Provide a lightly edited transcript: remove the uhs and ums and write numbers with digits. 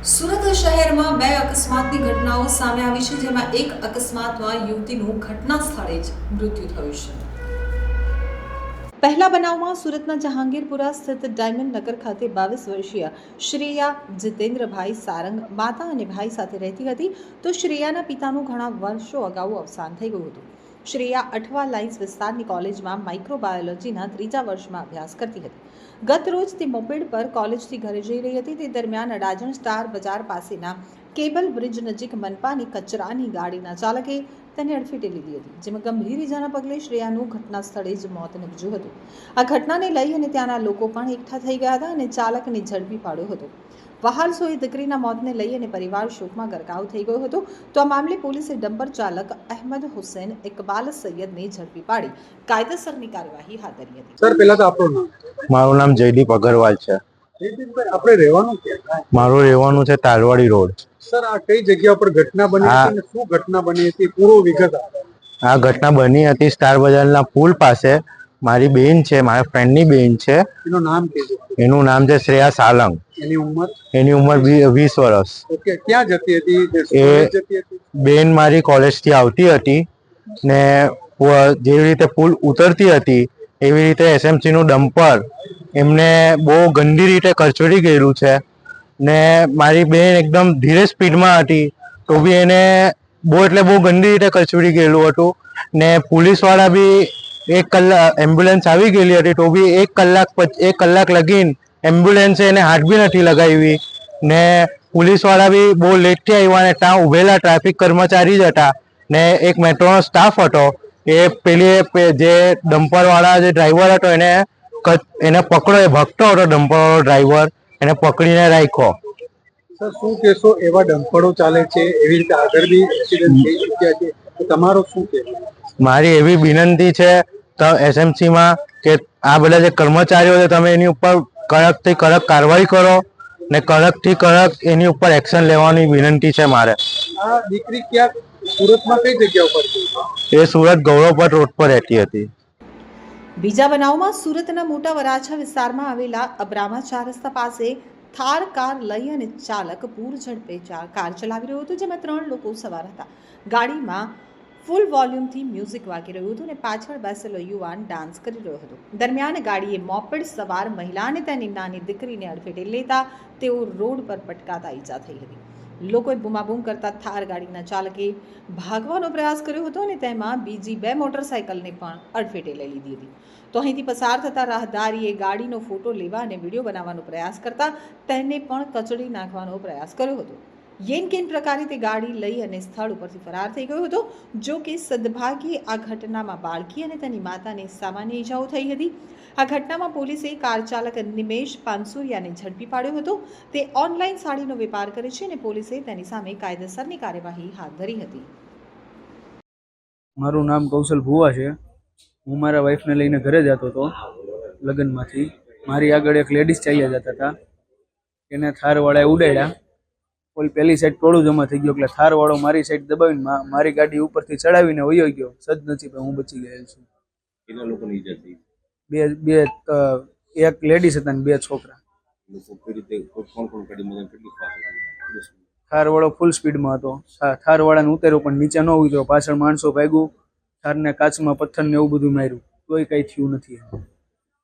સુરત શહેરમાં બે અકસ્માતની ઘટનાઓ સામે આવી છે, જેમાં એક અકસ્માતમાં યુવતીનું ઘટના સ્થળે જ મૃત્યુ થયું છે। પહેલા બનાવમાં સુરતના જહાંગીરપુરા સ્થિત ડાયમંડ નગર ખાતે 22 વર્ષીય શ્રેયા જીતેન્દ્રભાઈ સારંગ માતા અને ભાઈ સાથે રહેતી હતી, તો શ્રેયાના પિતાનું ઘણા વર્ષો અગાઉ અવસાન થઈ ગયું હતું। શ્રેયા અઠવા લાઇન્સ વિસ્તારની કોલેજમાં માઇક્રોબાયોલોજીના 3જા વર્ષમાં અભ્યાસ કરતી હતી। ગત રોજ તે મોપેડ પર કોલેજથી ઘરે જઈ રહી હતી, તે દરમિયાન અડાજણ સ્ટાર બજાર પાસેના કેબલ બ્રિજ નજીક મનપાની કચરાની ગાડીના ચાલકે તેને અડફેટે લીધી હતી, જેમાં ગંભીર ઇજાના પગલે શ્રેયાનું ઘટના સ્થળે જ મોત નીપજ્યું હતું। આ ઘટનાને લઈ અને ત્યાંના લોકો પણ એકઠા થઈ ગયા હતા અને ચાલકને ઝડપી પાડ્યો હતો। વહાલસોઈ દીકરીના મોતને લઈ અને પરિવાર શોકમાં ગરકાવ થઈ ગયો હતો, તો આ મામલે પોલીસે ડમ્પર ચાલક અહેમદ હુસૈન ઇકબાલ સૈયદને ઝડપી પાડી કાયદેસરની કાર્યવાહી હાથ ધરી હતી। સર, પહેલા તો આપણું નામ। મારું નામ જયદીપ અગરવાલ છે। જયદીપભાઈ, આપણે રહેવાનું ક્યાં? મારું રહેવાનું છે તારવાડી રોડ। સર, આ કઈ જગ્યા પર ઘટના બની હતી અને શું ઘટના બની હતી, પૂરો વિગત આપો। આ ઘટના બની હતી સ્ટાર બજારના પુલ પાસે। મારી બેન છે, મારા ફ્રેન્ડની બેન છે। એનું નામ કહેજો। એનું નામ છે શ્રેયા સાલંગ। એની ઉંમર? એની ઉંમર 20 વર્ષ। ઓકે, ક્યાં જતી હતી? એ જતી હતી? બેન મારી કોલેજથી આવતી હતી ને જેવી રીતે પુલ ઉતરતી હતી એવી રીતે એસએમસી નું ડમ્પર એમને બહુ ગંદી રીતે કચડી ગયેલું છે ને મારી બેન એકદમ ધીરે સ્પીડમાં હતી, તો બી એને બહુ ગંદી રીતે કચડી ગયેલું હતું ને પોલીસવાળા બી 1 કલાક એમ્બ્યુલન્સ આવી ગયેલી હતી, તો બી 1 કલાક લગીને એમ્બ્યુલન્સે એને હાથ બી નથી લગાવી ને પોલીસવાળા બી બહુ લેટથી આવ્યા ને ત્યાં ઉભેલા ટ્રાફિક કર્મચારી જ હતા ને એક મેટ્રોનો સ્ટાફ હતો। એ જે ડમ્પરવાળા જે ડ્રાઈવર હતો એને પકડો, એ ભગતો હતો ડમ્પરવાળો ડ્રાઈવર, એને પકડીને રાખ્યો। સર, શું કહેશો? એવા ડમ્પરો ચાલે છે, એવી રીતે આગળ બી એક્સિડન્ટ થઈ ચૂક્યા છે, તો તમારો શું કહેવું? મારી એવી વિનંતી છે તો એસએમસીમાં કે આ બધા જે કર્મચારીઓ છે તમે એની ઉપર કડકથી કડક કાર્યવાહી કરો ને કડકથી કડક એની ઉપર એક્શન લેવાની વિનંતી છે મારે। આ દીકરી ક્યાં સુરતમાં કઈ જગ્યા ઉપર છે? એ સુરત ગૌરવપટ રોડ પર રહેતી હતી। બીજા બનાવમાં સુરતના મોટા વરાછા વિસ્તારમાં આવેલા અબ્રામા 4 રસ્તા પાસે થાર કાર લઈ અને ચાલક પૂર ઝડપે કાર ચલાવી રહ્યો હતો, જેમાં 3 લોકો સવાર હતા। ગાડીમાં ફૂલ વોલ્યુમથી મ્યુઝિક વાગી રહ્યું હતું અને પાછળ બેસેલો યુવાન ડાન્સ કરી રહ્યો હતો। દરમિયાન ગાડીએ મોપેડ સવાર મહિલા અને તેની નાની દીકરીને અડફેટે લેતા તેઓ રોડ પર પટકાતા ઈજા થઈ હતી। લોકોએ બૂમાબૂમ કરતા થાર ગાડીના ચાલકે ભાગવાનો પ્રયાસ કર્યો હતો અને તેમાં બીજી 2 મોટરસાયકલને પણ અડફેટે લઈ લીધી હતી। તો અહીંથી પસાર થતા રાહદારીએ ગાડીનો ફોટો લેવા અને વિડીયો બનાવવાનો પ્રયાસ કરતા તેને પણ કચડી નાખવાનો પ્રયાસ કર્યો હતો। યેન કેન પ્રકારે તે ગાડી લઈ અને સ્થળ ઉપરથી ફરાર થઈ ગયો હતો। જો કે સદભાગ્યે આ ઘટનામાં બાળકી અને તેની માતાને સામાન્ય ઈજાઓ થઈ હતી। આ ઘટનામાં પોલીસે કાર ચાલક નિમેશ પાનસુરિયાને ઝડપી પાડ્યો હતો। તે ઓનલાઈન સાડીનો વેપાર કરે છે અને પોલીસે તેની સામે કાયદેસરની કાર્યવાહી હાથ ધરી હતી। મારું નામ કૌશલ ભુવા છે। હું મારા વાઈફને લઈને ઘરે જતો હતો લગ્નમાંથી। મારી આગળ એક લેડીઝ ચાલ્યા જતા હતા, એને થારવાળાએ ઉડાડ્યા। પેલી સાઈડ ટોળું જમા થઈ ગયું એટલે થારવાળો મારી સાઈડ દબાવીને મારી ગાડી ઉપરથી ચડાવીને વયો ગયો। સદનસીબે હું બચી ગયેલ છું। કેટલા લોકોની ઈજા થઈ? એક લેડીઝ હતા ને 2 છોકરા। થારવાળો ફૂલ સ્પીડમાં હતો। થારવાળાને ઉતાર્યો પણ નીચે ન ઉતર્યો, પાછળ માણસો ભાગ્યું, થારને કાચમાં પથ્થર ને એવું બધું માર્યું, તોય કઈ થયું નથી।